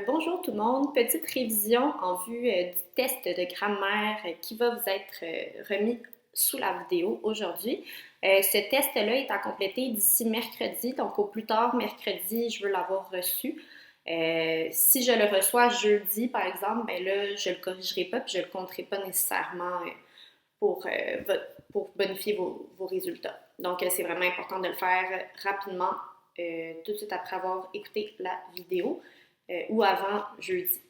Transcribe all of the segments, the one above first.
Bonjour tout le monde. Petite révision en vue du test de grammaire qui va vous être remis sous la vidéo aujourd'hui. Ce test-là est à compléter d'ici mercredi, donc au plus tard mercredi, je veux l'avoir reçu. Si je le reçois jeudi, par exemple, ben là, je le corrigerai pas puis je le compterai pas nécessairement pour, pour bonifier vos résultats. Donc, c'est vraiment important de le faire rapidement, tout de suite après avoir écouté la vidéo ou avant jeudi.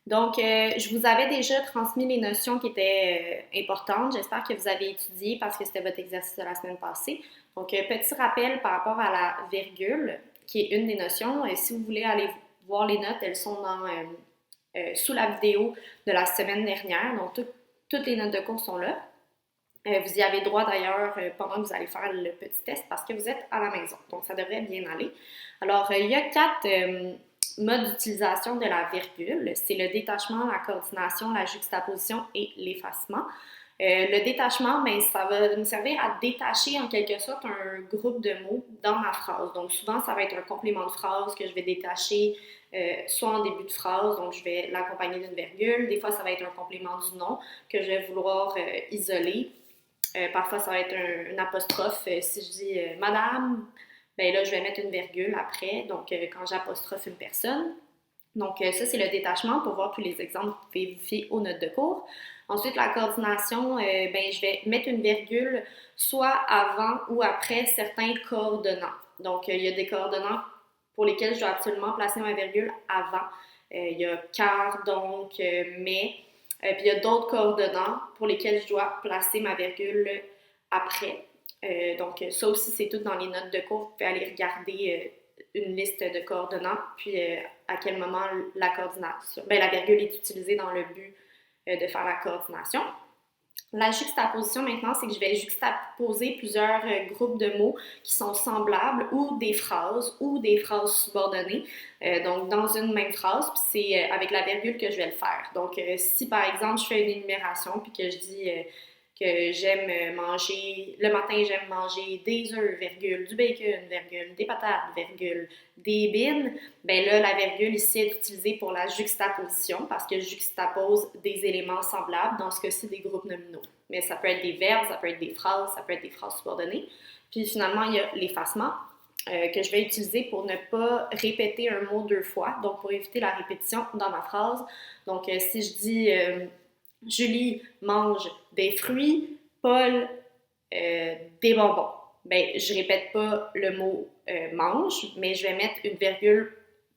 Donc, je vous avais déjà transmis les notions qui étaient importantes. J'espère que vous avez étudié parce que c'était votre exercice de la semaine passée. Donc, petit rappel par rapport à la virgule, qui est une des notions. Et si vous voulez aller voir les notes, elles sont sous la vidéo de la semaine dernière. Donc, toutes les notes de cours sont là. Vous y avez droit d'ailleurs pendant que vous allez faire le petit test parce que vous êtes à la maison. Donc, ça devrait bien aller. Alors, il y a 4 modes d'utilisation de la virgule. C'est le détachement, la coordination, la juxtaposition et l'effacement. Le détachement, ben, ça va nous servir à détacher en quelque sorte un groupe de mots dans ma phrase. Donc, souvent, ça va être un complément de phrase que je vais détacher soit en début de phrase, donc je vais l'accompagner d'une virgule. Des fois, ça va être un complément du nom que je vais vouloir isoler. Parfois, ça va être un apostrophe. Si je dis Madame, ben là, je vais mettre une virgule après. Donc, quand j'apostrophe une personne. Donc, ça, c'est le détachement. Pour voir tous les exemples, vous pouvez vous fier aux notes de cours. Ensuite, la coordination, ben, je vais mettre une virgule soit avant ou après certains coordonnants. Donc, il y a des coordonnants pour lesquels je dois absolument placer ma virgule avant. Il y a car, donc, mais. Puis il y a d'autres coordonnants pour lesquels je dois placer ma virgule après. Donc ça aussi, c'est tout dans les notes de cours. Vous pouvez aller regarder une liste de coordonnants, puis à quel moment la coordination, la virgule est utilisée dans le but de faire la coordination. La juxtaposition maintenant, c'est que je vais juxtaposer plusieurs groupes de mots qui sont semblables ou des phrases subordonnées. Donc, dans une même phrase, puis c'est avec la virgule que je vais le faire. Donc, si par exemple, je fais une énumération puis que je dis que j'aime manger, le matin, j'aime manger des œufs, virgule, du bacon, virgule, des patates, virgule, des bines, ben là, la virgule ici est utilisée pour la juxtaposition parce que je juxtapose des éléments semblables, dans ce cas-ci, des groupes nominaux. Mais ça peut être des verbes, ça peut être des phrases, ça peut être des phrases subordonnées. Puis finalement, il y a l'effacement que je vais utiliser pour ne pas répéter un mot deux fois, donc pour éviter la répétition dans ma phrase. Donc, si je dis Julie mange des fruits, Paul des bonbons. Ben, je répète pas le mot mange, mais je vais mettre une virgule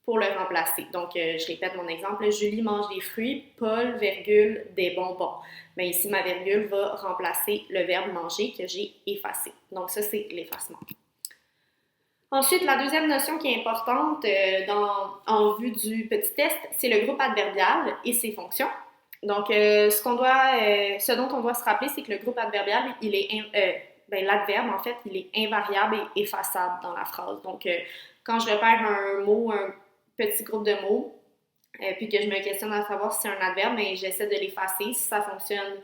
pour le remplacer. Donc, je répète mon exemple. Julie mange des fruits, Paul, virgule, des bonbons. Ben, ici, ma virgule va remplacer le verbe manger que j'ai effacé. Donc, ça, c'est l'effacement. Ensuite, la deuxième notion qui est importante en vue du petit test, c'est le groupe adverbial et ses fonctions. Donc, ce dont on doit se rappeler, c'est que le groupe adverbial, l'adverbe, en fait, il est invariable et effaçable dans la phrase. Donc, quand je repère un mot, un petit groupe de mots, puis que je me questionne à savoir si c'est un adverbe, mais j'essaie de l'effacer. Si ça fonctionne,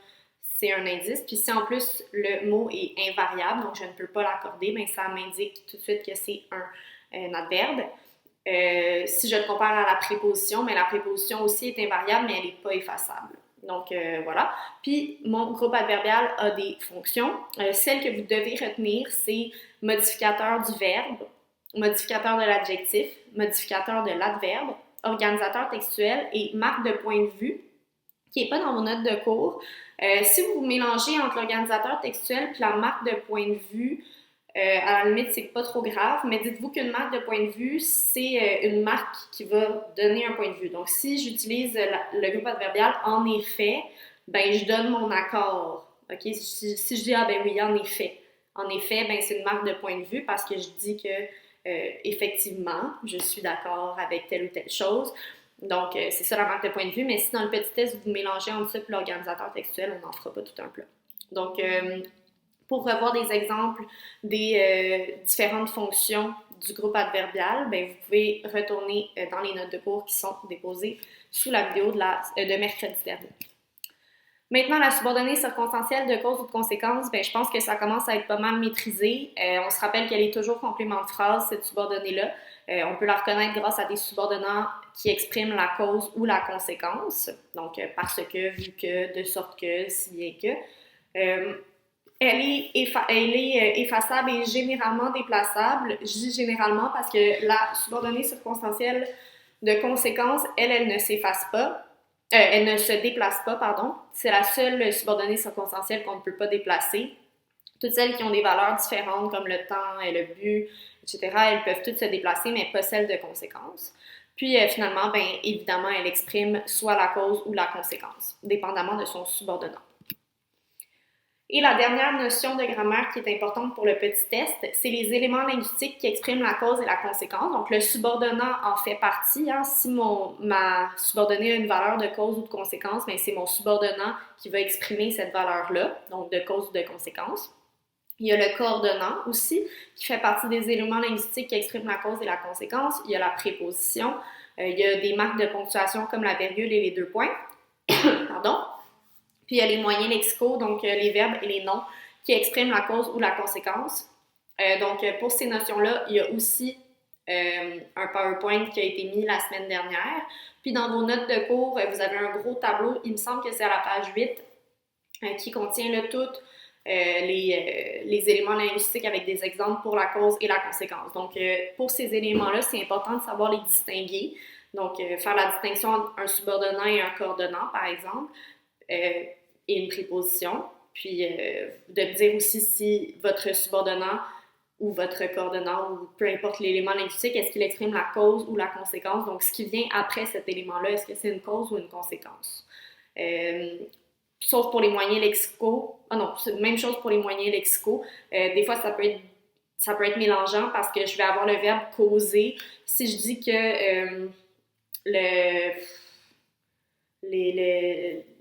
c'est un indice. Puis si en plus le mot est invariable, donc je ne peux pas l'accorder, bien ça m'indique tout de suite que c'est un adverbe. Si je le compare à la préposition, mais la préposition aussi est invariable, mais elle n'est pas effaçable. Donc voilà. Puis mon groupe adverbial a des fonctions. Celle que vous devez retenir, c'est modificateur du verbe, modificateur de l'adjectif, modificateur de l'adverbe, organisateur textuel et marque de point de vue, qui n'est pas dans vos notes de cours. Si vous vous mélangez entre l'organisateur textuel et la marque de point de vue, à la limite, c'est pas trop grave, mais dites-vous qu'une marque de point de vue, c'est une marque qui va donner un point de vue. Donc, si j'utilise le groupe adverbial en effet, ben je donne mon accord. OK? Si je dis ah ben oui, en effet. En effet, ben c'est une marque de point de vue parce que je dis que effectivement, je suis d'accord avec telle ou telle chose. Donc, c'est ça la marque de point de vue. Mais si dans le petit test, vous mélangez entre ça et l'organisateur textuel, on n'en fera pas tout un plat. Donc, pour revoir des exemples des différentes fonctions du groupe adverbial, bien, vous pouvez retourner dans les notes de cours qui sont déposées sous la vidéo de mercredi dernier. Maintenant, la subordonnée circonstancielle de cause ou de conséquence, bien, je pense que ça commence à être pas mal maîtrisé. On se rappelle qu'elle est toujours complément de phrase, cette subordonnée-là. On peut la reconnaître grâce à des subordonnats qui expriment la cause ou la conséquence. Donc, parce que, vu que, de sorte que, si bien que. Elle est effaçable et généralement déplaçable. Je dis généralement parce que la subordonnée circonstancielle de conséquence, elle ne s'efface pas. Elle ne se déplace pas, pardon. C'est la seule subordonnée circonstancielle qu'on ne peut pas déplacer. Toutes celles qui ont des valeurs différentes, comme le temps et le but, etc., elles peuvent toutes se déplacer, mais pas celles de conséquence. Puis finalement, bien évidemment, elle exprime soit la cause ou la conséquence, dépendamment de son subordonnat. Et la dernière notion de grammaire qui est importante pour le petit test, c'est les éléments linguistiques qui expriment la cause et la conséquence. Donc, le subordonnat en fait partie. Hein. Si ma subordonnée a une valeur de cause ou de conséquence, bien, c'est mon subordonnat qui va exprimer cette valeur-là, donc de cause ou de conséquence. Il y a le coordonnant aussi, qui fait partie des éléments linguistiques qui expriment la cause et la conséquence. Il y a la préposition. Il y a des marques de ponctuation comme la virgule et les deux points. Pardon. Puis il y a les moyens lexicaux, donc les verbes et les noms, qui expriment la cause ou la conséquence. Donc pour ces notions-là, il y a aussi un PowerPoint qui a été mis la semaine dernière. Puis dans vos notes de cours, vous avez un gros tableau, il me semble que c'est à la page 8, qui contient là toutes les éléments linguistiques avec des exemples pour la cause et la conséquence. Donc pour ces éléments-là, c'est important de savoir les distinguer. Donc faire la distinction entre un subordonnat et un coordonnant, par exemple. Et une préposition, puis de me dire aussi si votre subordonnat ou votre coordonnant ou peu importe l'élément linguistique, est-ce qu'il exprime la cause ou la conséquence, donc ce qui vient après cet élément-là, est-ce que c'est une cause ou une conséquence. Sauf pour les moyens lexicaux, c'est même chose pour les moyens lexicaux, des fois ça peut être mélangeant parce que je vais avoir le verbe causer, si je dis que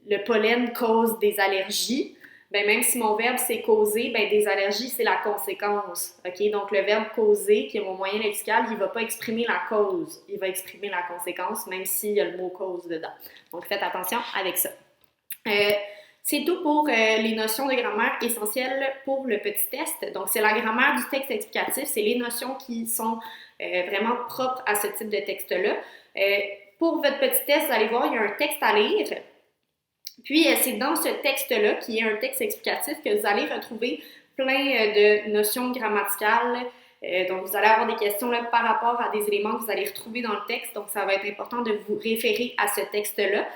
le pollen cause des allergies, ben même si mon verbe c'est causer, ben des allergies c'est la conséquence. OK? Donc le verbe causer, qui est mon moyen lexical, il ne va pas exprimer la cause, il va exprimer la conséquence, même s'il y a le mot cause dedans. Donc faites attention avec ça. C'est tout pour les notions de grammaire essentielles pour le petit test. Donc c'est la grammaire du texte explicatif, c'est les notions qui sont vraiment propres à ce type de texte-là. Pour votre petit test, vous allez voir, il y a un texte à lire. Puis, c'est dans ce texte-là, qui est un texte explicatif, que vous allez retrouver plein de notions grammaticales. Donc, vous allez avoir des questions là, par rapport à des éléments que vous allez retrouver dans le texte. Donc, ça va être important de vous référer à ce texte-là.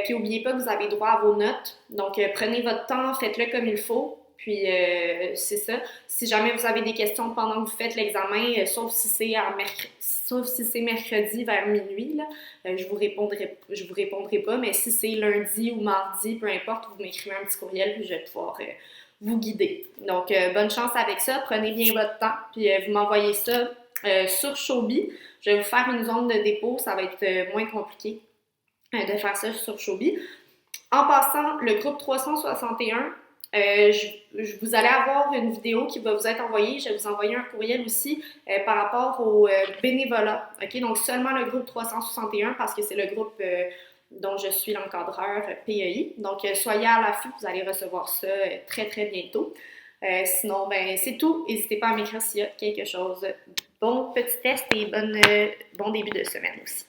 Puis, n'oubliez pas que vous avez droit à vos notes. Donc, prenez votre temps, faites-le comme il faut. Puis, c'est ça. Si jamais vous avez des questions pendant que vous faites l'examen, sauf si c'est mercredi vers minuit, là, je vous répondrai pas, mais si c'est lundi ou mardi, peu importe, vous m'écrivez un petit courriel, puis je vais pouvoir vous guider. Donc, bonne chance avec ça, prenez bien votre temps, puis vous m'envoyez ça sur Showbie. Je vais vous faire une zone de dépôt, ça va être moins compliqué de faire ça sur Showbie. En passant, le groupe 361, vous allez avoir une vidéo qui va vous être envoyée. Je vais vous envoyer un courriel aussi par rapport au bénévolat. Okay? Donc, seulement le groupe 361 parce que c'est le groupe dont je suis l'encadreur PEI. Donc, soyez à l'affût, vous allez recevoir ça très, très bientôt. Sinon, ben c'est tout. N'hésitez pas à m'écrire s'il y a quelque chose. Bon petit test et bon début de semaine aussi.